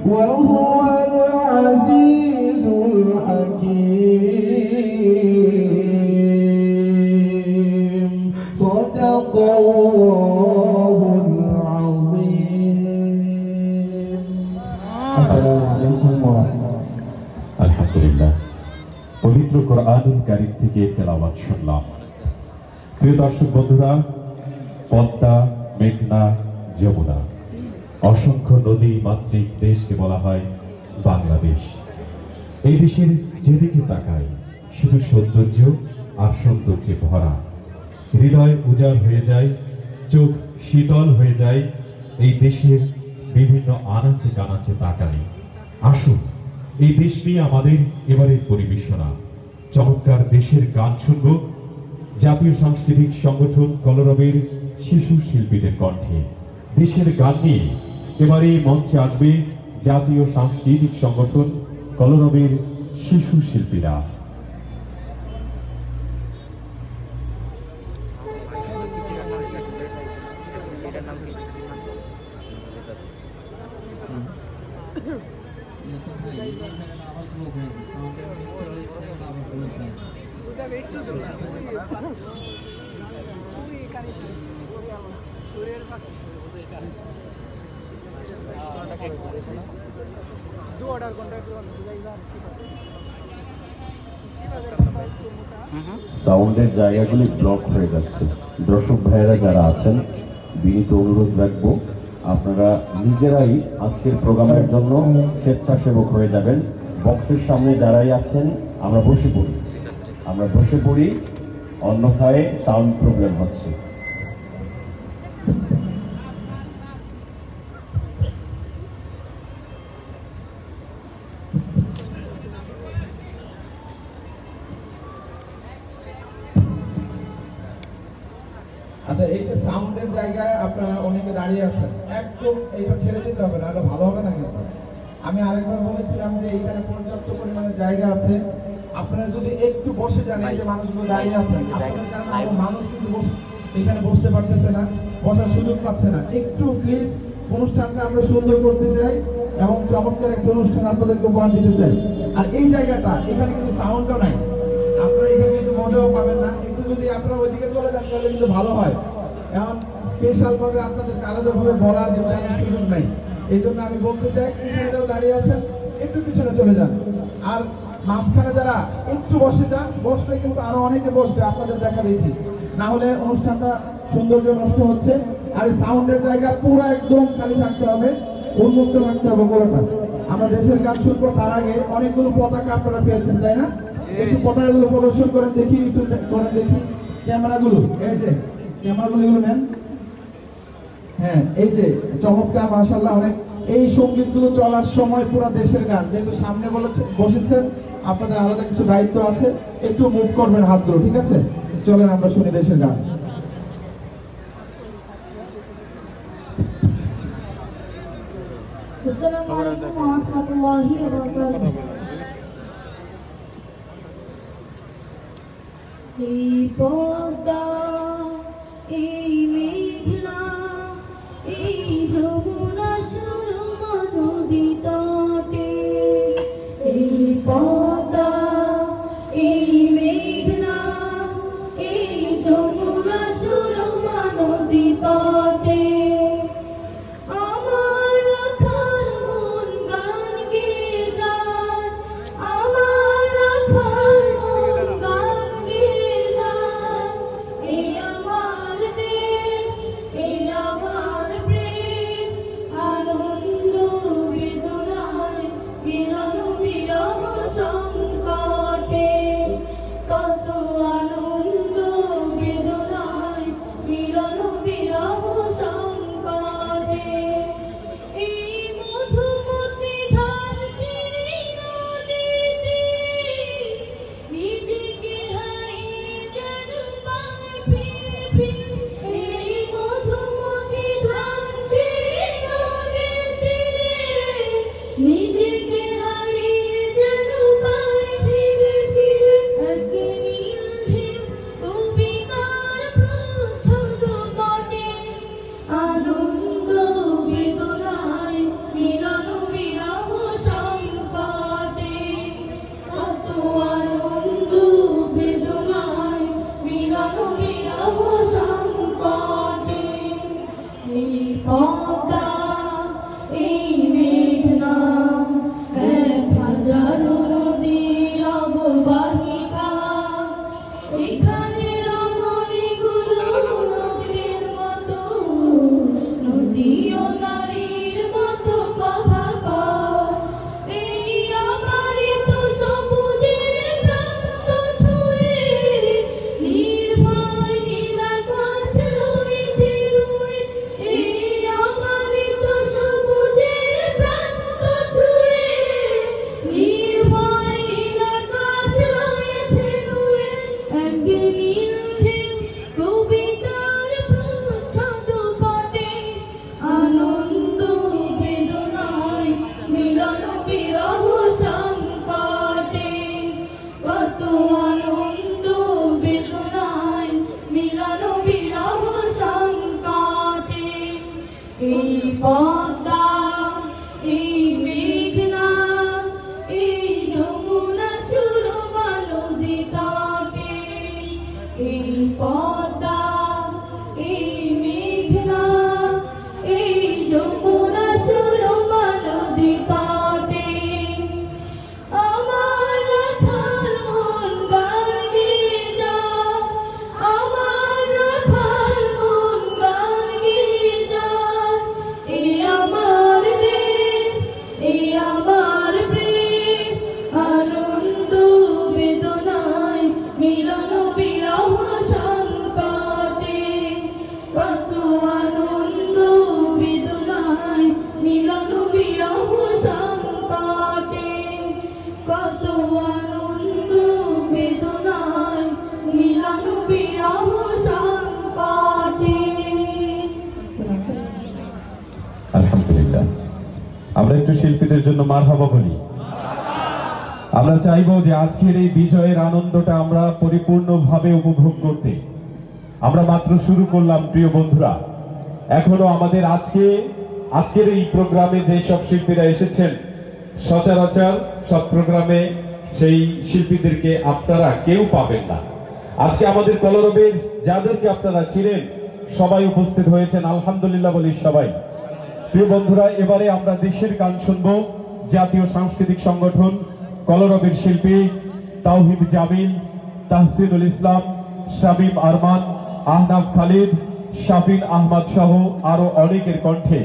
وهو العزيز الحكيم صدق الله العظيم السلام عليكم ورحمة الله الحمد لله পবিত্র কোরআনুল কারীম থেকে তেলাওয়াত শুনলাম। প্রিয় দর্শক বন্ধুরা, পদ্মা, মেঘনা, যমুনা অসংখ্য নদী মাতৃক দেশকে বলা হয় বাংলাদেশ। এই দেশের যেদিকে তাকাই শুধু সৌন্দর্য আর সৌন্দর্যে ভরা, হৃদয় উজাড় হয়ে যায়, চোখ শীতল হয়ে যায় এই দেশের বিভিন্ন আনাচে কানাচে তাকালে। আসুন এই দেশ নিয়ে আমাদের এবারের পরিবেশনা, চমৎকার দেশের গান শুনব জাতীয় সাংস্কৃতিক সংগঠন কলরবের শিশু শিল্পীদের কণ্ঠে। দেশের গান নিয়ে এবারে মঞ্চে আসবে জাতীয় সাংস্কৃতিক সংগঠন কলরবের শিশু শিল্পীরা। সাউন্ডের জায়গাগুলি ব্লক হয়ে যাচ্ছে। দর্শক ভাইয়েরা যারা আছেন, বিনীত অনুরোধ রাখবো আপনারা নিজেরাই আজকের প্রোগ্রামের জন্য স্বেচ্ছাসেবক হয়ে যাবেন। বক্সের সামনে যারাই আছেন আমরা বসে পড়ি, অন্যথায় সাউন্ড প্রবলেম হচ্ছে। আচ্ছা, এই যে সাউন্ডের জায়গায় আপনারা অনেকে দাঁড়িয়ে আছেন, একদম এইটা ছেড়ে দিতে হবে না, এটা ভালো হবে না। কিন্তু আমি আরেকবার বলেছিলাম যে এইখানে পর্যাপ্ত পরিমাণে জায়গা আছে, আপনারা যদি একটু বসে যান, এই যে মানুষগুলো দাঁড়িয়ে আছেন, আপনাদের কারণে মানুষ কিন্তু এখানে বসতে পারতেছে না, বসার সুযোগ পাচ্ছে না। একটু প্লিজ অনুষ্ঠানটা আমরা সুন্দর করতে চাই এবং চমৎকার একটা অনুষ্ঠান আপনাদেরকে উপহার দিতে চাই। আর এই জায়গাটা, এখানে কিন্তু সাউন্ডও নাই, আপনারা এখানে কিন্তু মজাও পাবেন না। একটু যদি আপনারা ওইদিকে চলে যান তাহলে কিন্তু ভালো হয়। এখন স্পেশাল ভাবে আপনাদেরকে আলাদাভাবে বলার সুযোগ নাই, এই জন্য আমি বলতে চাই এখানে যারা দাঁড়িয়ে আছেন একটু পিছনে চলে যান, আর মাঝখানে যারা একটু বসে যান, বসলে কিন্তু আরো অনেকে বসবে আপনাদের দেখা দেখি, না হলে অনুষ্ঠানটা সৌন্দর্য নষ্ট হচ্ছে। আর এই সাউন্ডের জায়গা পুরো একদম খালি থাকতে হবে, উন্মুক্ত থাকতে হবে পুরোটা। আমরা দেশের গান শুনবো, তার আগে অনেকগুলো পতাকা আপনারা পেয়েছেন, তাই না? একটু পতাকাগুলো প্রদর্শন করেন দেখি, একটু করেন দেখি। ক্যামেরাগুলো, এই যে ক্যামেরাগুলো এগুলো নেন। হ্যাঁ, এই যে চমৎকার, মাশাআল্লাহ। অনেক এই সঙ্গীতগুলো চলার সময় পুরো দেশের গান, যেহেতু সামনে বসেছেন আপনাদের আলাদা কিছু দায়িত্ব আছে, একটু মুভ করবেন হাতগুলো, ঠিক আছে? চলেন আমরা শুনি দেশের গান। আসসালামু আলাইকুম ওয়া রাহমাতুল্লাহি ওয়া বারাকাতুহু। এই পদ্মা, এই মেঘনা, এই যমুনা সুরমা নদী তটে, এই পদ্মা, এই মেঘনা, এই যমুনা সুরমা নদী তটে আনন্দ বেদনায় মিলন বিরহ শিল্পীদের জন্য মারহাবা বলি। আমরা চাইবো যে আজকের এই বিজয়ের আনন্দটা আমরা পরিপূর্ণভাবে উপভোগ করতে। আমরা মাত্র শুরু করলাম প্রিয় বন্ধুরা, এখনো আমাদের আজকের এই প্রোগ্রামে যে সব শিল্পীরা এসেছেন, সচরাচর সব প্রোগ্রামে সেই শিল্পীদেরকে আপনারা কেউ পাবেন না। আজকে আমাদের কলরবের যাদেরকে আপনারা চিনেন সবাই উপস্থিত হয়েছেন, আলহামদুলিল্লাহ বলি সবাই। প্রিয় বন্ধুরা, এবারে আমরা দেশের গান শুনবো। জাতীয় সাংস্কৃতিক সংগঠন কলরবের শিল্পী তাওহিদ জামিল, তাহসিনুল ইসলাম, শামীম আরমান, আহনাফ খালিদ, শাফিন আহমদ সহ আরো অনেকের কণ্ঠে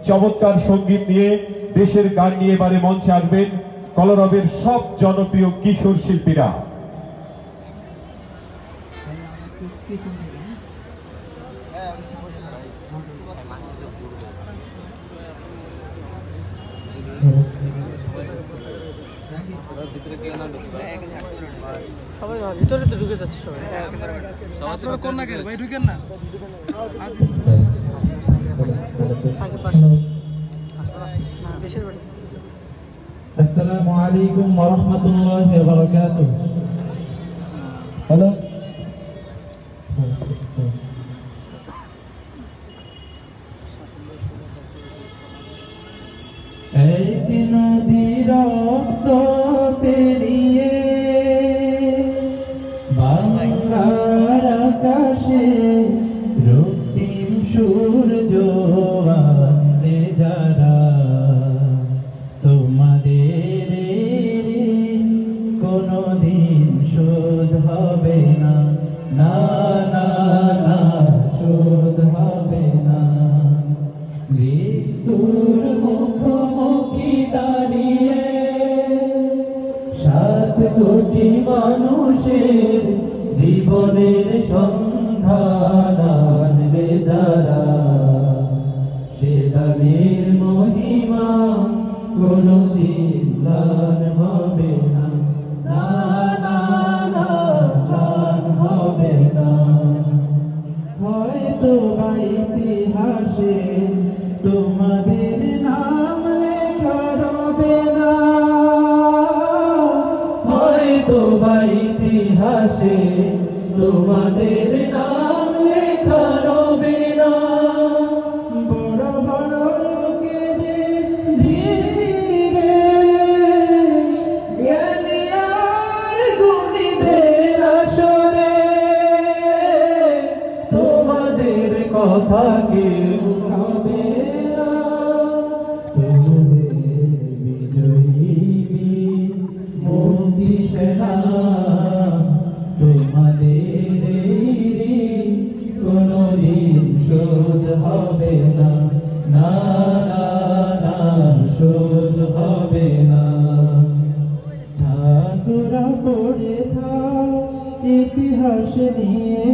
চমৎকার সঙ্গীত নিয়ে দেশের গান নিয়ে এবারে মঞ্চে আসবেন কলরবের সব জনপ্রিয় কিশোর শিল্পীরা। সবাই ভিতরে তো ঢুকে যাচ্ছে সবাই। আপনারা কোন না কেন ভাই ঢুকেন না। দেশের বাড়ি। আসসালামু আলাইকুম ওয়া রাহমাতুল্লাহি ওয়া বারাকাতুহু। হ্যালো, এক নদী রক্ত পেরিয়ে বাংলার আকাশে রক্তিম সূর্য আনলে যারা, তোমাদের কোনদিন শোধ হবে না, না না না শোধ হবে না। মৃত্যুর মুখোমুখি দাঁড়িয়ে 7 কোটি মানুষের জীবনের সন্ধান আনবে যারা, সে দানের মহিমা কোনদিন ম্লান হবে না, না না না ম্লান হবে না। হয়তো বা ইতিহাসে তোমাদের নাম লেখা রবে না, হয়তো বা ইতিহাসে তোমাদের নাম লেখা রবে না। বড় বড় লোকেদের ভিড়ে জ্ঞানী আর গুণীদের আসরে তোমাদের কথা কেউ হবে না। তোমাদের বিজয়ী বীর মুক্তি সেনা, তোমাদের কোনদিন শোধ হবে না, না না না শোধ হবে না। ঠাকুরা পড়ে থাক ইতিহাস নিয়ে,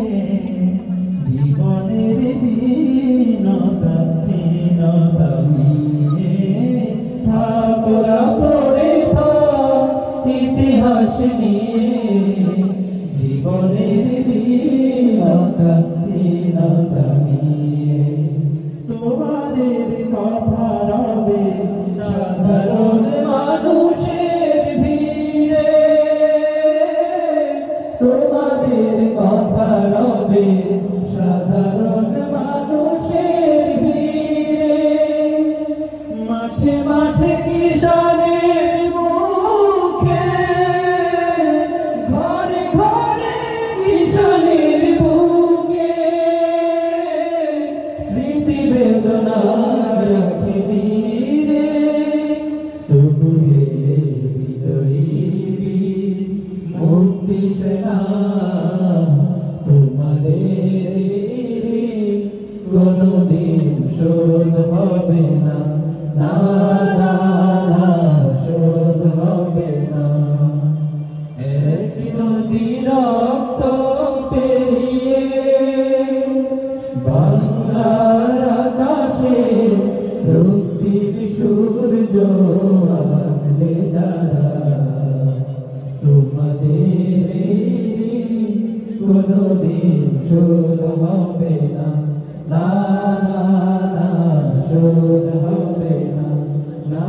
জীবনের দীনতা নিয়ে। ঠাকুরা পড়ে থাক ইতিহাস নিয়ে, জীবনের দীনতা নিয়ে। তোমাদের কথা রবে সাধারণ মানুষের ভিড়ে, তোমাদের কথা রবে সাধারণ মানুষের ভিড়ে। মাঠে মাঠে কিষানের মুখে, ঘরে ঘরে কিষানের বুকে স্মৃতি বেদনা রাখিনি রে। তবু হে বিজয়ী বীর মুক্তি সেনা, তোমাদের কোনদিন শোধ হবে না, না না না শোধ হবে না। এক নদী রক্ত পেরিয়ে বাংলার আকাশে রক্তিম সূর্য আনলে যারা, তোমাদের কোনদিন শোধ হবে না, না না না শোধ হবে না, না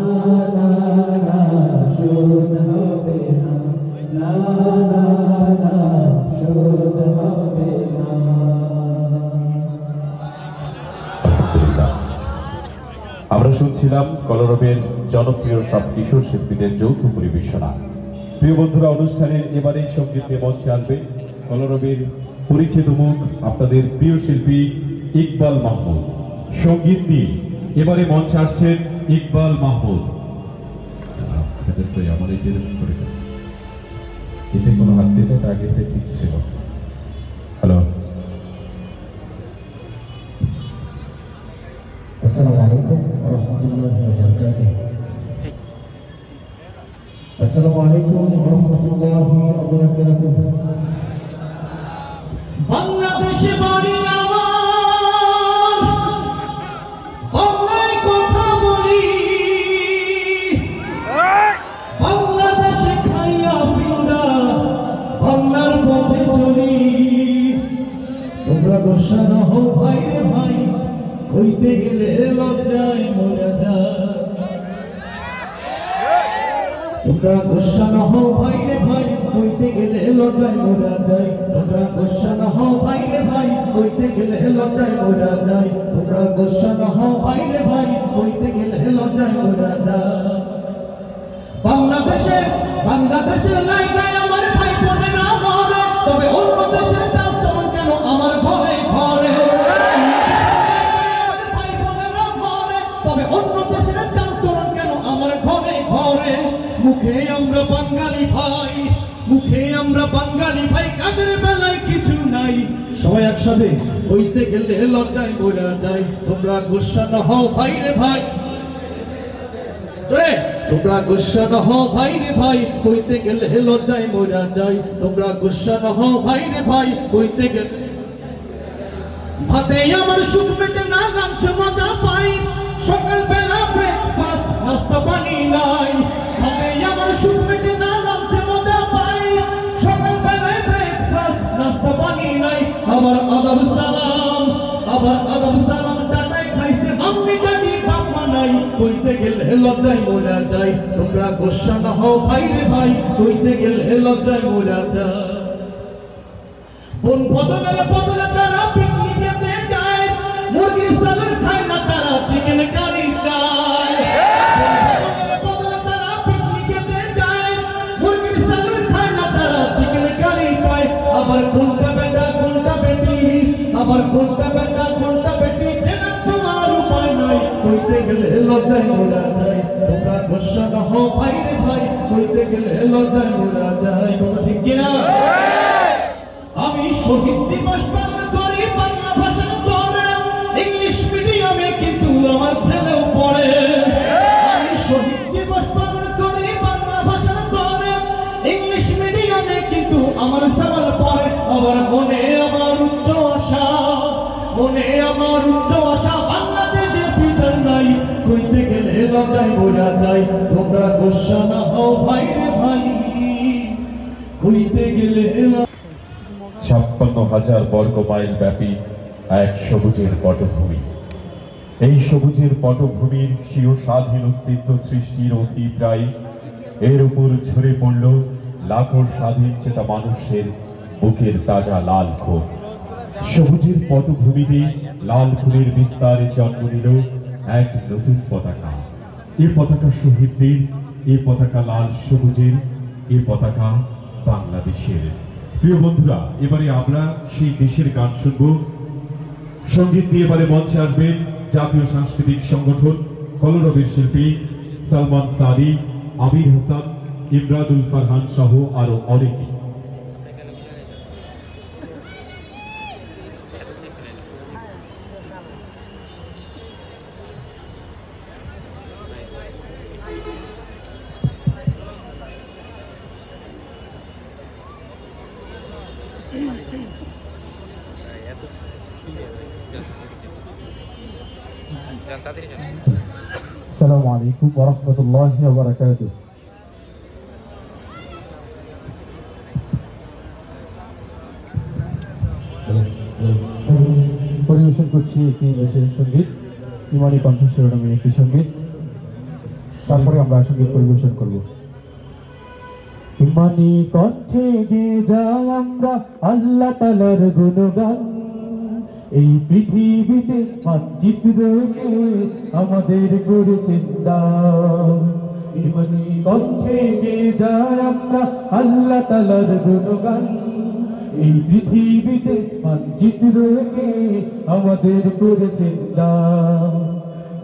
গ্রুপের জনপ্রিয় সব কিশোর শিল্পীদের যৌথ পরিবেশনা। প্রিয় বন্ধুরা, অনুষ্ঠানের এবারে সঙ্গীত নিয়ে মঞ্চে আনবে কলরবের পরিচিত মুখ আপনাদের প্রিয় শিল্পী ইকবাল মাহমুদ। সঙ্গীত দিয়ে এবারে মঞ্চে আসছেন ইকবাল মাহমুদ। আমার এতে কোনো হাত দিতে আগে ঠিক ছিল। হ্যালো, আসসালামু আলাইকুম ওয়া রাহমাতুল্লাহি ওয়া বারাকাতুহু। আসসালামু আলাইকুম ওয়া রাহমাতুল্লাহি ওয়া বারাকাতুহু। বাংলাদেশে বাড়ি আমার, বাংলায় কথা বলি, বাংলাদেশে খাইয়া পিন্দা বাংলার পথে চলি। তোমরা গোসা না হও ভাই রে ভাই, হইতে গেলে লজ্জায় মরে যায়। তোমরা গোসা না হও ভাই রে ভাই, হইতে গেলে লজ্জায় মরে যায়। তোমরা গোসা না হও ভাই রে ভাই, হইতে গেলে লজ্জায় মরে যায়। তোমরা গোসা না হও ভাই রে ভাই, হইতে গেলে লজ্জায় মরে যায়। বাংলাদেশের লাইগায় আমার ভাই বোনেরা মরে, তবে অন্য দেশের দাম চলন কেন আমার ঘরে ঘরে। ভাই বোনেরা মরে, তবে অন্য দেশের দাম চলন কেন আমার ঘরে ঘরে। মুখে আমরা বাঙালি ভাই, মুখে আমরা বাঙালি ভাই, কাজের বেলায় কিছু নাই। সবাই একসাথে হইতে গেলে লজ্জায় মরে যায়। তোমরা গোসা না হও ভাই রে ভাই, তোমরা গোসা না হও ভাই রে ভাই, হইতে গেলে লজ্জায় মরে যায়। তোমরা গোসা না হও ভাই রে ভাই, হইতে গেলে। ভাতে আমার সুখ পেটে না লাঞ্চ মজা পাই, সকাল বেলা ব্রেকফাস্ট নাস্তা পানি নাই। ভাতে আমার সুখ পেটে না লাঞ্চ মজা পাই, সকাল বেলায় ব্রেকফাস্ট নাস্তা পানি নাই। আবার আদব সালাম, আবার আদব সালাম টাটাই খাইছে মাম্মি ডাডি বাপ নাই। হইতে গেলে লজ্জায় মরে যায়। তোমরা গোসা না হও ভাই রে ভাই, হইতে গেলে লজ্জায় মরে যায়। বন ভোজনের বদলে তারা পিকনিকেতে যায়, মুরগির সালাদ খায় না তারা চিকেন কারি চায়। বন ভোজনের বদলে তারা পিকনিকেতে যায়, মুরগির সালাদ খায় না তারা চিকেন কারি চায়। আবার কোনটা বেটা কোনটা বেটি, আবার কোনটা বেটা কোনটা বেটি, যেটা তোমার উপায় নাই। হইতে গেলে লজ্জায় মরে যায়। তোমরা গোসা না হও ভাই রে ভাই, হইতে গেলে লজ্জায় মরে যায়। কথা ঠিক কিনা? আমি শহীদ দিবস পালন করি বাংলা ভাষার দরে, ইংলিশ মিডিয়ামে কিন্তু আমার ছেলেও পড়ে। আমি শহীদ দিবস পালন করি বাংলা ভাষার দরে, ইংলিশ মিডিয়ামে কিন্তু আমার সওয়াল পড়ে। আবার মনে আমার উচ্চ আশা, মনে আমার উচ্চ আশা, বাংলাদেশে ফিউচার নাই। কইতে গেলে লজ্জায় মরে যায়। তোমরা গোসা না হও ভাই রে ভাই, কইতে গেলে 56,000 বর্গ মাইল ব্যাপী এক সবুজের পটভূমি। এই সবুজের পটভূমির স্বীয় স্বাধীন অস্তিত্ব সৃষ্টির অভিপ্রায় এর উপর ঝরে পড়ল লাখো স্বাধীন চেতা মানুষের বুকের তাজা লাল খুন। সবুজের পটভূমিতে লাল খুনের বিস্তারে জন্ম নিল এক নতুন পতাকা। এ পতাকা শহীদদের, এ পতাকা লাল সবুজের, এ পতাকা বাংলাদেশের। প্রিয় বন্ধুরা, এবারে আমরা সেই দেশের গান শুনব। সঙ্গীত দিয়ে এবারে মঞ্চে আসবেন জাতীয় সাংস্কৃতিক সংগঠন কলরবের শিল্পী সালমান সাদি, আমির হাসান, ইমরাদুল ফারহান সহ আরো অনেকে। আসসালামু আলাইকুম ওয়া রাহমাতুল্লাহি ওয়া বারাকাতুহু। পরিবেশন করছি একটি দেশের সঙ্গীত, ইমানি কণ্ঠস্বর নামে একটি সঙ্গীত। তারপরে আমরা সঙ্গীত পরিবেশন করব। ইমানি কণ্ঠে গেয়ে যাই আমরা আল্লাহ তাআলার গুণগান, এই পৃথিবীতে মানচিত্রকে আমাদের করেছেন দান ইমানি কণ্ঠে গেয়ে যায় আমরা আল্লাহ তাআলার গুণগান এই পৃথিবীতে মানচিত্রকে আমাদের করেছেন দান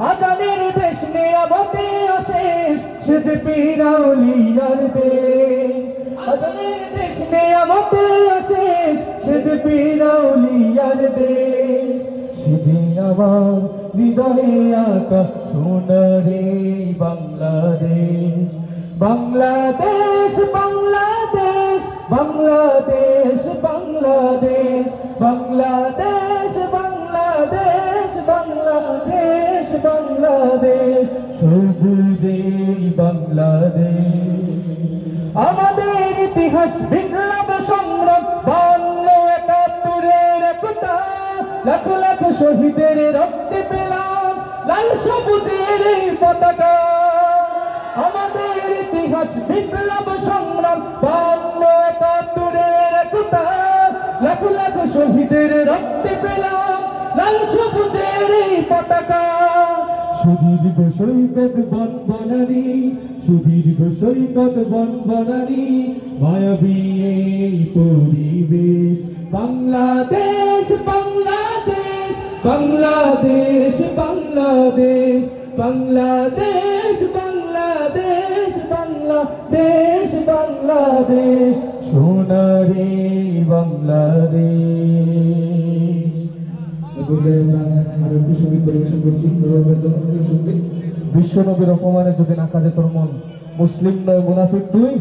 আজানের দেশ নিয়ামতে অশেষ সে যে পীরাউলিয়ার দেশ আজানের দেশ নিয়ামতে অশেষ সে যে পীরাউলিয়ার দেশ সে যে আমার হৃদয়ে আঁকা সোনারে বাংলাদেশ বাংলাদেশ বাংলাদেশ বাংলাদেশ বাংলাদেশ বাংলাদেশ বাংলাদেশ বাংলাদেশ বাংলাদেশ সবুজে বাংলাদেশ আমাদের ইতিহাস বিপ্লব সংগ্রাম 52-71-এর একতা লাখ লাখ শহীদের রক্তে পেলাম লাল সবুজের এই পতাকা আমাদের ইতিহাস বিপ্লব সংগ্রাম 52-71-এর একতা লাখ লাখ শহীদের রক্তে পেলাম লাল সবুজের এই পতাকা সুদীর্ঘ সৈকত বন বনানী সুদীর্ঘ সৈকত বন বনানী মায়াবী এই পরিবেশ বাংলাদেশ বাংলাদেশ বাংলাদেশ বাংলাদেশ বাংলাদেশ বাংলাদেশ বাংলাদেশ বাংলাদেশ সোনারে বাংলাদেশ আরেকটি সঙ্গীত পরিবেশন করছি সঙ্গীত বিশ্বনবীর অপমানে যদি না কাঁদে তোর মন মুসলিম নয় মুনাফিক তুই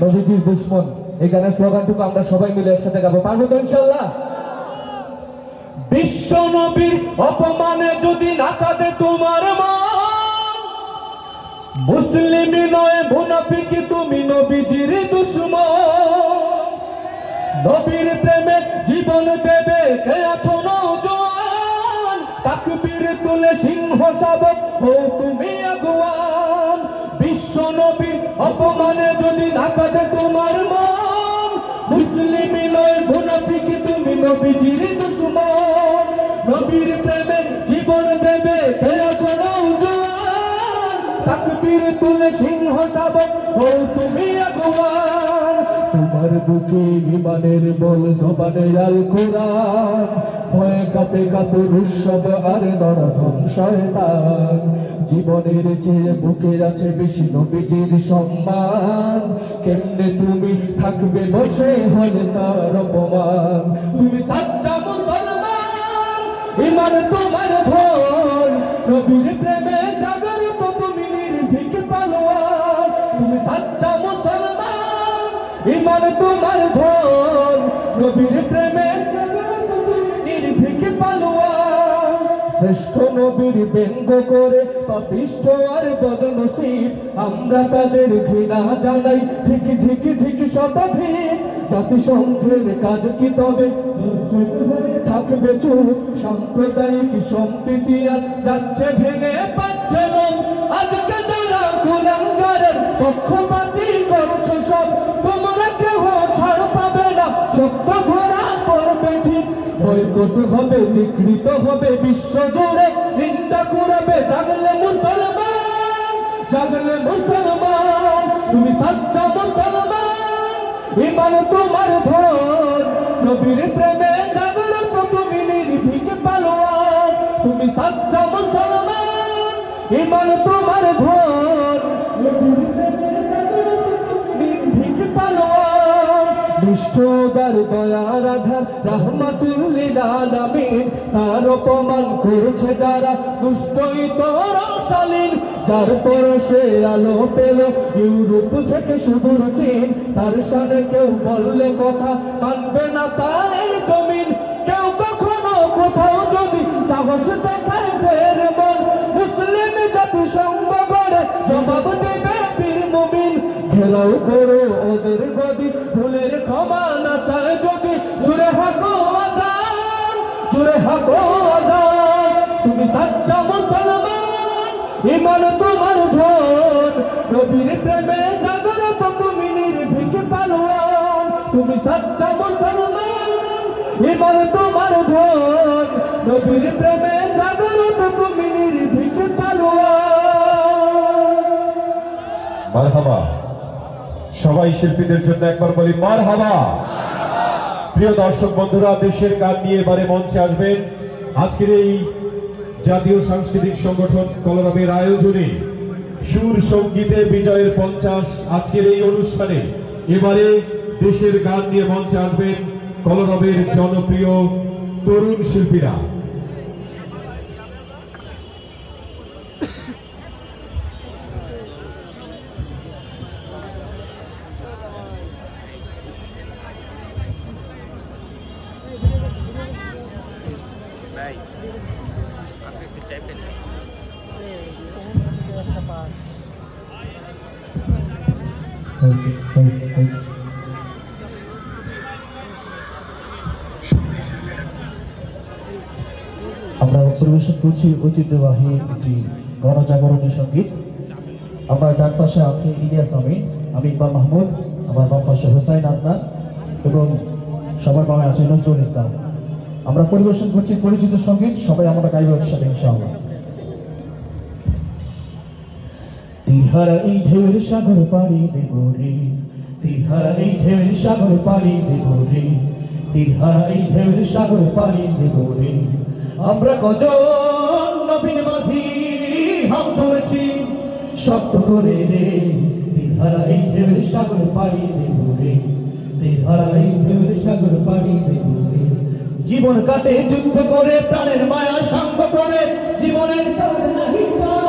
নবীজির দুশ্মন এই গানের স্লোগানটুকু আমরা সবাই মিলে একসাথে গাবো পারবো তো ইনশাআল্লাহ বিশ্বনবীর অপমানে যদি না কাঁদে তোমার মন মুসলিম নয় মুনাফিক তুমি নবীজির দুশ্মন নবীর প্রেমে জীবন দেবে কে আছো নওজোয়ান তাকবীর তুলে সিংহ শাবক হো তুমি আগুয়ান বিশ্ব নবীর অপমানে যদি না কাঁদে তোমার মন মুসলিম নয় মুনাফিক তুমি নবীজির দুশমন নবীর প্রেমে জীবন দেবে কে আছো নওজোয়ান তাকবীর তুলে সিংহ শাবক হো তুমি আগুয়ান তোমার বুকে ইমানের বল জবানে আল কোরআন ভয়ে কাঁপে কাতর উৎসব আর নরধম শয়তান জীবনের চেয়ে বুকের আছে বেশি নবীজির সম্মান কেমনে তুমি থাকবে বসে হলে তার অপমান তুমি সাচ্চা মুসলমান ইমান তোমার ধন নবীর প্রেমে জাগরিত তুমি নির্ভীক পালোয়ান তুমি সাচ্চা মুসলমান ইমান তোমার ধন নবীর প্রেমে নির্ভীক পালোয়ান শ্রেষ্ঠ নবীর ব্যঙ্গ করে পাপিষ্ঠ আর বদনসিব আমরা তাদের ঘৃণা জানাই ঠিক ঠিক ঠিক শতাধিক জাতিসংঘের কাজ কি তবে থাকবে চুপ সাম্প্রদায়িক সম্প্রীতি আর যাচ্ছে ভেঙে পাচ্ছে না আজকে যারা কুলাঙ্গারের পক্ষপাতী করছো সব তোমরা কেউ ছাড় পাবে না সত্য ঘোরা পড়বে ঠিক বয়কট হবে বিকৃত হবে বিশ্ব জুড়ে নিন্দা করবে জাগলে মুসলমান তুমি সাচ্চা মুসলমান ইমান তোমার ধন নবীর প্রেমে জাগরত তুমি নির্ভীক পালোয়ান তুমি সাচ্চা মুসলমান ইমান তোমার ধন নবীর প্রেমে জাগরত তুমি নির্ভীক পালোয়ান দুষ্টদার দয়ার আধার রাহমাতুল লিল আলামিন তার অপমান করেছে যারা দুষ্টই তরশালীন যার পরশে আলো পেল ইউরোপ থেকে সুদূর চীন তার সামনে কেউ বললে কথা মানবে না তার এই জমিন কেউ কখনো কোথাও যদি সাহস দেখায় ফের মন মুসলিম জাতি সঙ্গ করে জবাব দেবে বীর মুমিন ঘেরাও করো ওদের গদি ভুলের ক্ষমা না চায় যদি জুড়ে হাঁকো আজান তুমি সাচ্চা মুসলমান ইমান তোমার ধন নবীর প্রেমে জাগরত তুমি নির্ভীক পালোয়ান তুমি সাচ্চা মুসলমান এবার তোমার ধন নবীর প্রেমে জাগরত তুমি নির্ভীক পালোয়ান। মারহাবা। সবাই শিল্পীদের জন্য একবার বলি মারহাবা। প্রিয় দর্শক বন্ধুরা, দেশের গান নিয়ে এবারে মঞ্চে আসবেন আজকের এই জাতীয় সাংস্কৃতিক সংগঠন কলরবের আয়োজনে সুর সঙ্গীতে বিজয়ের 50 আজকের এই অনুষ্ঠানে এবারে দেশের গান নিয়ে মঞ্চে আসবেন কলরবের জনপ্রিয় তরুণ শিল্পীরা। আমরা পরিবেশন করছি ঐতিহ্যবাহী একটি গণজাগরণী সঙ্গীত। আমার ডান পাশে আছে ইলিয়াস আমিন, আমি ইকবাল মাহমুদ, আমার বাম পাশে হুসাইন আদনান এবং সবার বামে আছে নজরুল ইসলাম। আমরা পরিবেশন করছি পরিচিত সঙ্গীত, সবাই আমরা গাইব একসাথে ইনশাআল্লাহ। তিহারা এই ঢেউয়ের সাগর পাড়ি দেব রে, তিহারা এই ঢেউয়ের সাগর পাড়ি দেব রে, তিহারা এই ঢেউয়ের সাগর পাড়ি দেব রে। আমরা কজন নবীন মাঝি হাম ধরেছি শক্ত করে রে, তিহারা এই ঢেউয়ের সাগর পাড়ি দেব রে, তিহারা এই ঢেউয়ের সাগর পাড়ি দেব রে। জীবন কাটে যুদ্ধ করে, প্রাণের মায়া সাঙ্গ করে, জীবনের স্বাদ নাহি পায়।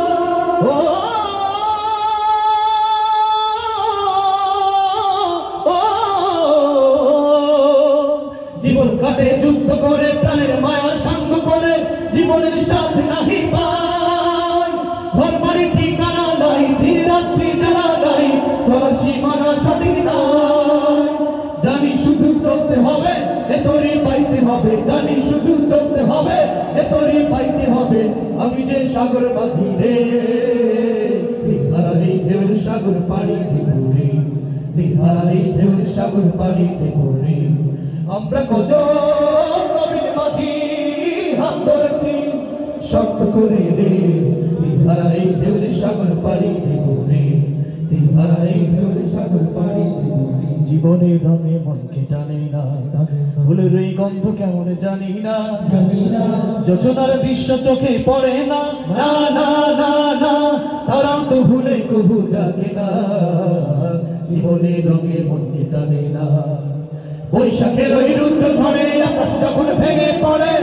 জীবন কাটে যুদ্ধ করে, প্রাণের মায়া সাঙ্গ করে, জীবনের স্বাদ নাহি পায়। ঘর বাড়ি ঠিকানা নাই, দিন রাত্রি জানা নাই, চলার সীমানা সঠিক নাই। জানি শুধু চলতে হবে, এ তোরে পাইতে হবে, জানি শুধু চলতে হবে, এ তোরে পাইতে হবে। আমি যে সাগর মাঝি রে, তিহারা এই ঢেউয়ের সাগর পাড়ি দেব রে, তিহারা এই ঢেউয়ের সাগর পাড়ি দেব রে। আমরা কজন নবীন মাঝি হাত ধরেছি শক্ত করে রে, তিহারা এই ঢেউয়ের সাগর পাড়ি দেব রে, তিহারা এই ঢেউয়ের সাগর পাড়ি দেব রে। জীবনের রঙে মনকে টানে না, ফুলের এই গন্ধ কেমন জানি না, জানি না। যোজনার দৃশ্য চোখে পড়ে না, না না না না, তারাও তো ভুলে কবু ডাকে না। জীবনের রঙে মনকে টানে না, বৈশাখের ওই রুদ্র ঝড়ে আকাশ যখন ভেঙে পড়ে,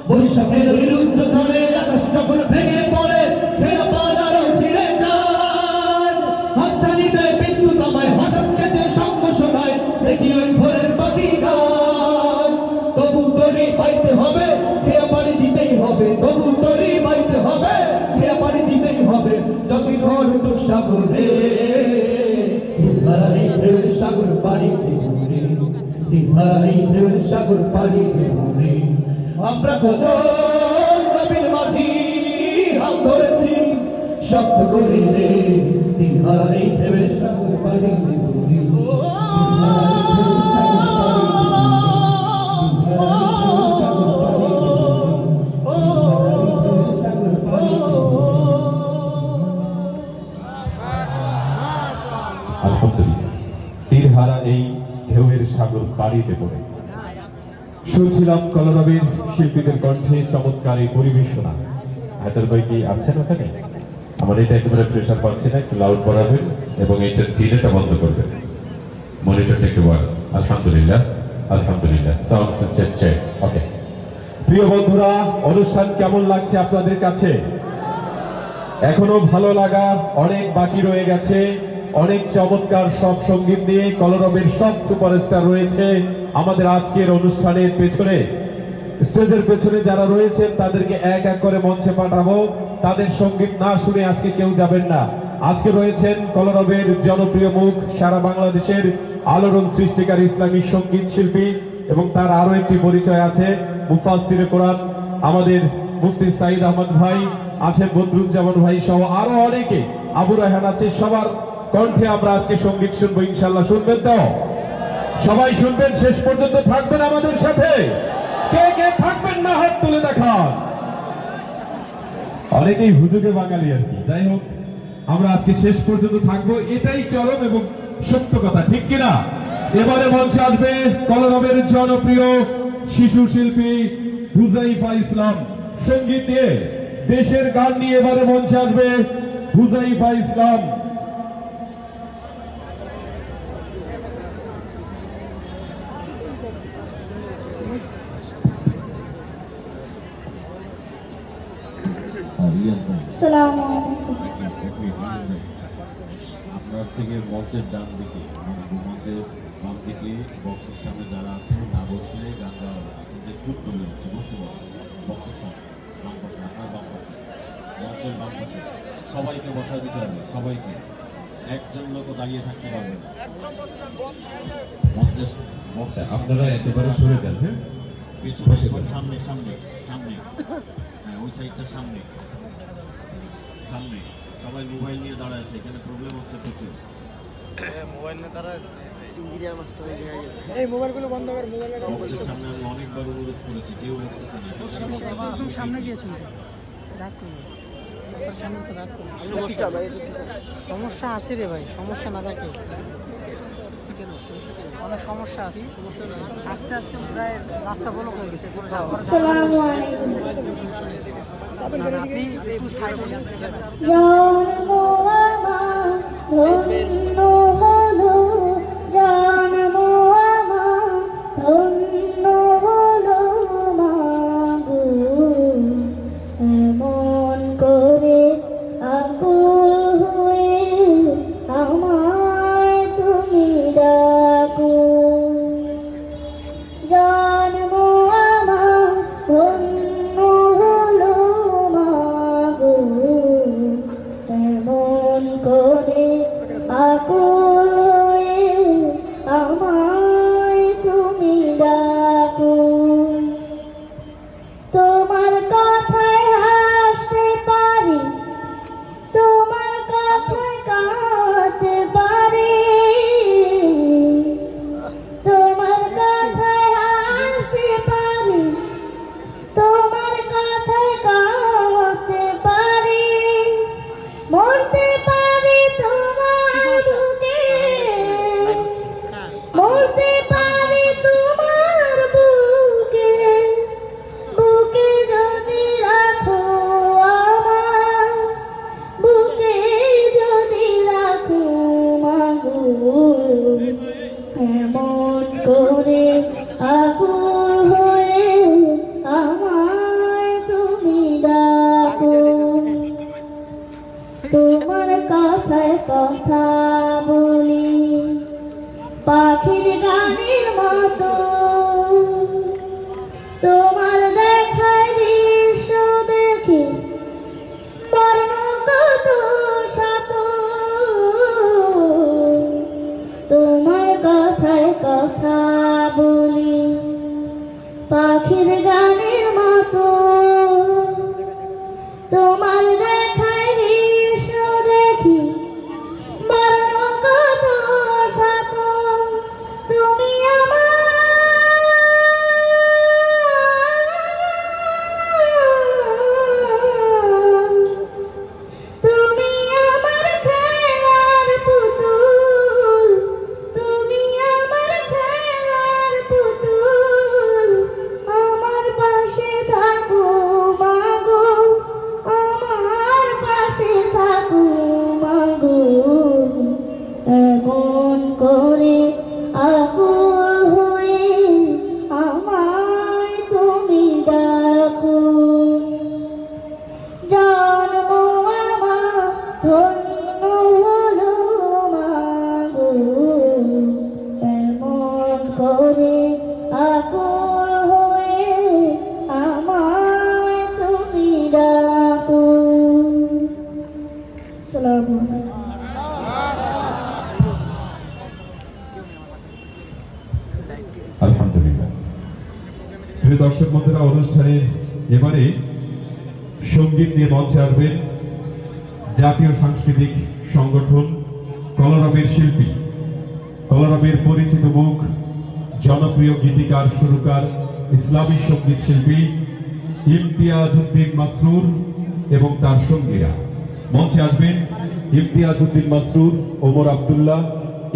বৈশাখের ওই রুদ্র ঝড়ে আকাশ যখন ভেঙে পড়ে, ছেড়ে পালারও ছিঁড়ে যায়। হাতছানি দেয় বিদ্যুৎ আমায়, হঠাৎ কেটে সঙ্গ শোনায়, দেখি ওই ভোরের পাখি গায়। তবু তরি পাইতে হবে, খেয়া পানি দিতেই হবে, তবু তরি পাইতে হবে, খেয়া পানি দিতেই হবে। যতই ঝড় উঠুক সাগরে, তিহারা এই ঢেউয়ের সাগর পাড়ি দেব রে, তিহারা এই ঢেউয়ের সাগর পাড়ি দেব রে। আমরা কজন নবীন মাঝি হাত ধরেছি শক্ত করে রে, তিহারা এই ঢেউয়ের সাগর পাড়ি দেব রে, তিহারা এই ঢেউয়ের সাগর পাড়ি দেব রে, তিহারা এই ঢেউয়ের সাগর পাড়ি দেব রে, তিহারা এই ঢেউয়ের সাগর পাড়ি দেব রে। আলহামদুলিল্লাহ, তিহারা এই ঢেউয়ের সাগর পাড়ি দেব রে। শুনছিলাম কলরবের শিল্পীদের কণ্ঠে চমৎকার এই পরিবেশনা। হায়দার ভাই কি আছেন ওখানে? আমার এটা একেবারে প্রেশার পাচ্ছি না, একটু লাউড বাড়াবেন এবং এইটার ডিলেটা বন্ধ করবেন, মনিটরটা একটু বাড়ান। আলহামদুলিল্লাহ, আলহামদুলিল্লাহ, সাউন্ড সিস্টেম চেক। ওকে প্রিয় বন্ধুরা, অনুষ্ঠান কেমন লাগছে আপনাদের কাছে? এখনো ভালো লাগা অনেক বাকি রয়ে গেছে। অনেক চমৎকার সব সঙ্গীত নিয়ে কলরবের সব সুপারস্টার রয়েছে আমাদের আজকের অনুষ্ঠানের পেছনে। স্টেজের পেছনে যারা রয়েছেন তাদেরকে এক এক করে মঞ্চে পাঠাবো। তাদের সঙ্গীত না শুনে আজকে কেউ যাবেন না। আজকে রয়েছেন কলরবের জনপ্রিয় মুখ, সারা বাংলাদেশের আলোড়ন সৃষ্টিকারী ইসলামী সঙ্গীত শিল্পী, এবং তার আরো একটি পরিচয় আছে, মুফাসসিরে কোরআন আমাদের মুফতি সাইদ আহমদ ভাই, আছেন বদরুজ্জামান ভাই সহ আরো অনেকে, আবু রায়হান আছে, সবার কণ্ঠে আমরা আজকে সঙ্গীত শুনবো ইনশাআল্লাহ। শুনবেন তো? সবাই শুনবেন, শেষ পর্যন্ত থাকবেন আমাদের সাথে? কে কে থাকবেন না হাত তুলে দেখান। অনেকেই হুজুগে বাঙালি আর কি। যাই হোক, আমরা আজকে শেষ পর্যন্ত থাকবো, এটাই চরম এবং সত্য কথা, ঠিক কিনা? এবারে মঞ্চে আসবে কলরবের জনপ্রিয় শিশু শিল্পী হুজাইফা ইসলাম। সঙ্গীত নিয়ে, দেশের গান নিয়ে এবারে মঞ্চে আসবে হুজাইফা ইসলাম। আসসালামু আলাইকুম। আপনার থেকে মঞ্চের ডান দিকে, মঞ্চের বাম দিকে বক্সের সামনে যারা আসছেন না বসলে গান গাওয়া আপনাদের খুব প্রবলেম হচ্ছে, বুঝতে পারবেন? বক্সের সামনে বাম পাশে, আপনার বাম পাশে, মঞ্চের বাম পাশে সবাইকে বসা দিতে হবে, সবাইকে। একজন লোক দাঁড়িয়ে থাকতে পারবে না মঞ্চের বক্সের। আপনারা একেবারে সরে যান, হ্যাঁ? পিছনে সামনে সামনে সামনে, হ্যাঁ ওই সাইডটা সামনে সামনে। সবাই মোবাইল নিয়ে দাঁড়ায় আছে, এখানে প্রবলেম হচ্ছে প্রচুর। এই মোবাইলগুলো বন্ধ কর, মোবাইল বক্সের সামনে আমি অনেকবার অনুরোধ করেছি, কেউ উঠতেছে না। একদম সামনে গিয়েছেন, রাগ করুন, সামনে রাগ করুন। সমস্যা আছে রে ভাই, সমস্যা না থাকে, অনেক সমস্যা আছে। আস্তে আস্তে প্রায় রাস্তা ব্লক হয়ে গেছে। আসসালামু আলাইকুম। আপনি একটু সাইড হয়ে জন্ম আমার ধন্য হলো, জন্ম আমার ধন্য হলো মাগো, এমন করে আকুল হয়ে আমায় তুমি ডাকো। জন্ম আমার ধন্য হলো মাগো, এমন করে আকুল হয়ে আমায় তুমি ডাকো। তোমার কথায় হাসতে পারি, তোমার কথায় কাঁদতে পারি, তোমার কথায় হাসতে পারি, তোমার কথায় কাঁদতে পারি, মরতে পারি তোমার বুকে, মরতে পারি তোমার বুকে, বুকে যদি রাখো আমার, বুকে যদি রাখো মাগো, এমন করে আকুল হয়ে আমায় তুমি ডাকো। তোমার কথায় কথা বলি পাখির গানের মতো, তোমার দেখায় দৃশ্য দেখে বর্ণ কত শত, তোমার কথায় কথা বলি পাখির গানের মতো, তোমার দেখায় দৃশ্য দেখি বর্ণ কত শত, তুমি তুমি আমার খেলার পুতুল, তুমি আমার খেলার পুতুল, আমার পাশে থাকো মাগো, আমার পাশে থাকো মাগো, এমন করে আকুল হয়ে আমায় তুমি ডাকো। জন্ম আমার ধন্য হলো মাগো, এমন করে আকুল হয়ে আমায় তুমি ডাকো। আসসালামু আলাইকুম। আলহামদুলিল্লাহ। প্রিয় দর্শক বন্ধুরা, অনুষ্ঠানের এবারে সঙ্গীত নিয়ে মঞ্চে আসবেন জাতীয় সাংস্কৃতিক সংগঠন কলরবের শিল্পী, কলরবের পরিচিত মুখ, জনপ্রিয় গীতিকার, সুরকার, ইসলামী সঙ্গীত শিল্পী ইমতিয়াজ উদ্দিন মাসরুর এবং তার সঙ্গীরা। মঞ্চে আসবেন ইমতিয়াজ উদ্দিন মাসরুর, ওমর আব্দুল্লাহ,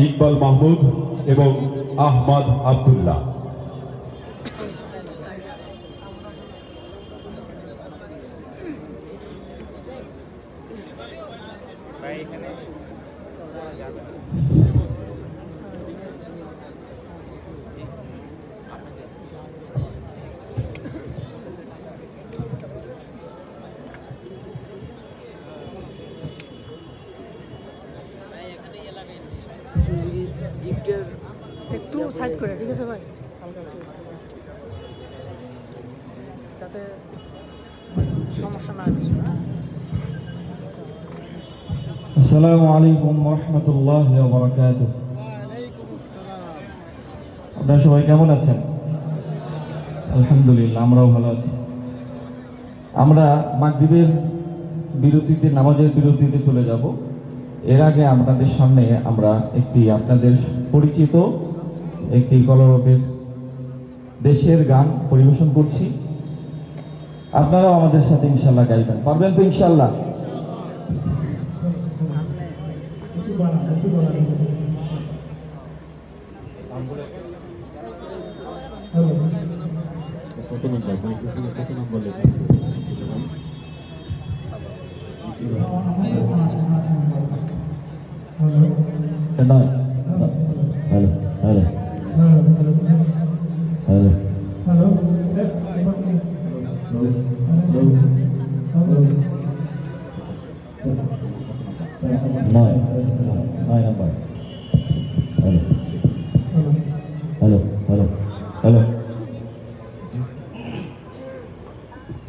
ইকবাল মাহমুদ এবং আহমদ আব্দুল্লাহ। একটু সাইড করে, ঠিক আছে ভাই, হালকা একটু, যাতে সমস্যা না হয়। আসসালামু আলাইকুম ওয়া রাহমাতুল্লাহি ওয়া বারাকাতুহু। আপনারা সবাই কেমন আছেন? আলহামদুলিল্লাহ, আমরাও ভালো আছি। আমরা মাগরিবের বিরতিতে, নামাজের বিরতিতে চলে যাব। এর আগে আপনাদের সামনে আমরা একটি আপনাদের পরিচিত একটি কলরবের দেশের গান পরিবেশন করছি। আপনারাও আমাদের সাথে ইনশাল্লাহ গাইবেন, পারবেন তো ইনশাল্লাহ?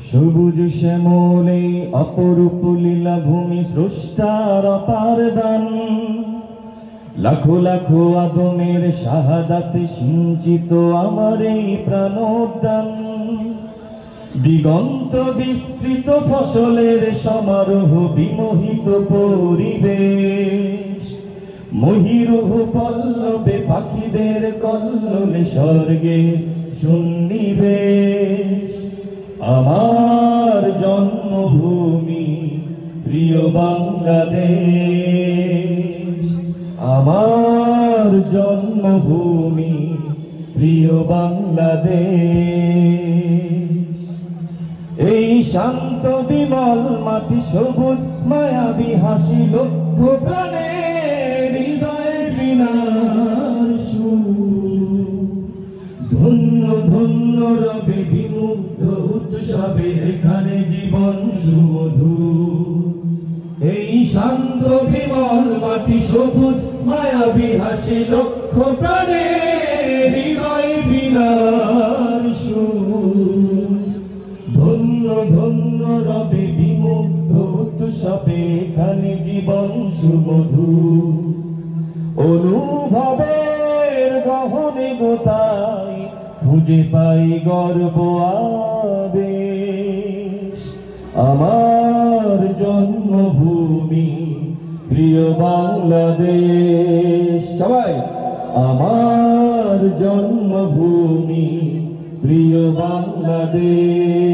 সবুজ শ্যামলে অপরূপ লীলা ভূমি স্রষ্টার অপার দান, লাখো লাখো আদমের শাহাদাতে সিঞ্চিত আমার এই প্রাণোদ্যান। দিগন্ত বিস্তৃত ফসলের সমারোহ, বিমোহিত পরিবেশ, মহিরুহ পল্লবে পাখিদের কল্লোলে স্বর্গে সন্নিবেশ। আমার জন্মভূমি প্রিয় বাংলাদেশ, আমার জন্মভূমি প্রিয় বাংলাদেশ। এই শান্ত বিমল মাটি, সবুজ মায়াবী হাসি, লক্ষ প্রাণের হৃদয় বিনার সুর। ধন্য ধন্য রবে বিমুগ্ধ উৎসবে এখানে জীবন সুমধুর। এই শান্ত বিমল মাটি, সবুজ মায়াবী হাসি, লক্ষ প্রাণের হৃদয় বিনার সুর। ধন্য ধন্য রবে বিমুগ্ধ উৎসবে এখানে জীবন সুমধুর। অনুভবের গহনে গোতায় খুঁজে পাই গর্ব আবেশ। আমার জন্মভূমি প্রিয় বাংলাদেশ। সবাই, আমার জন্মভূমি প্রিয় বাংলাদেশ।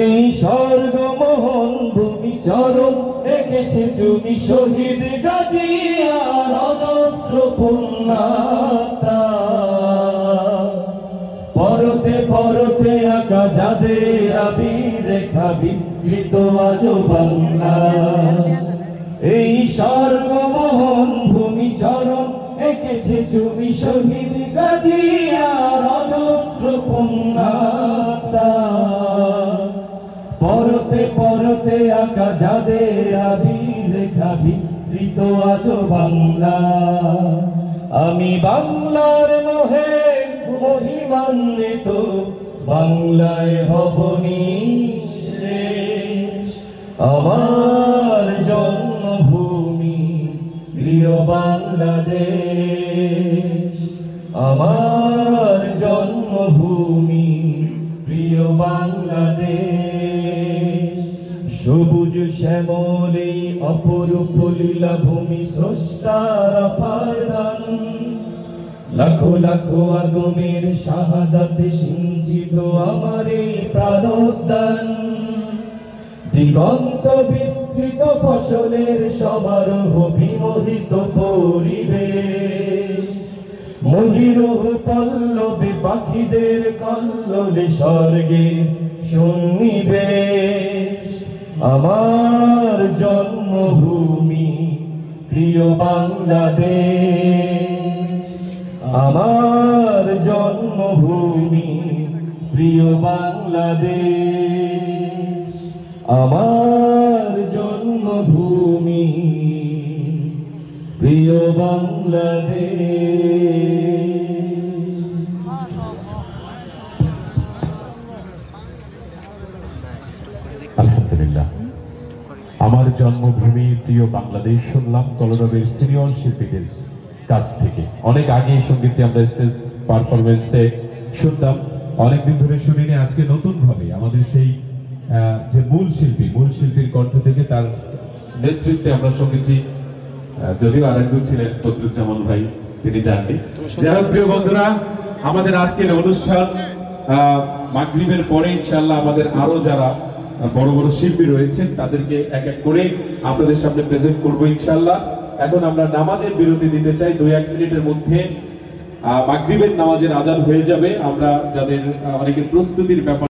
এই স্বর্গমোহন ভূমি চরম এঁকেছে তুমি শহীদ গাজী আর অজস্র পুণ্যাত্মা। পরতে পরতে আঁকা যাদের আবির রেখা, বিস্তৃত আজ বাংলা। এই স্বর্গমোহন ভূমি চরম এঁকেছে তুমি শহীদ গাজী আর অজস্র পুণ্যাত্মা। পরতে পরতে আঁকা যাদের আবির রেখা, বিস্তৃত আজ বাংলা। আমি বাংলার মোহে মহিমান্বিত, বাংলায় হব নিঃশেষ। আমার জন্মভূমি প্রিয় বাংলাদেশ, আমার জন্মভূমি প্রিয় বাংলাদেশ। অপরূপ লীলা ভূমি স্রষ্টার অপার দান লাখো লাখো আগমের শাহাদাতে সিঞ্চিত আমার এই প্রাণোদ্যান দিগন্ত বিস্তৃত ফসলের সমারোহ বিমোহিত পরিবেশ মহিরোহ পল্লবে পাখিদের কল্লোলে স্বর্গে সন্নিবেশ আমার জন্মভূমি প্রিয় বাংলাদেশ আমার জন্মভূমি প্রিয় বাংলাদেশ আমার জন্মভূমি প্রিয় বাংলাদেশ আলহামদুলিল্লাহ আমার জন্মভূমি প্রিয় বাংলাদেশ শুনলাম কলরবের সিনিয়র শিল্পীদের কাছ থেকে। অনেক আগে এই সঙ্গীতটি আমরা স্টেজ পারফরমেন্সে শুনতাম, অনেকদিন ধরে শুনিনি। আজকে নতুন ভাবে আমাদের সেই যে মূল শিল্পীর কণ্ঠ থেকে তার নেতৃত্বে আমরা সঙ্গীতটি, যদিও আরেকজন ছিলেন বদরুজ্জামান ভাই, তিনি জাননি। যারা প্রিয় বন্ধুরা, আমাদের আজকের অনুষ্ঠান মাগরিবের পরে ইনশাআল্লাহ আমাদের আরো যারা বড় বড় শিল্পী রয়েছেন তাদেরকে এক এক করে আপনাদের সামনে প্রেজেন্ট করবো ইনশাআল্লাহ। এখন আমরা নামাজের বিরতি দিতে চাই, 2-1 মিনিটের মধ্যে মাগরিবের নামাজের আজান হয়ে যাবে। আমরা যাদের অনেকের প্রস্তুতির ব্যাপার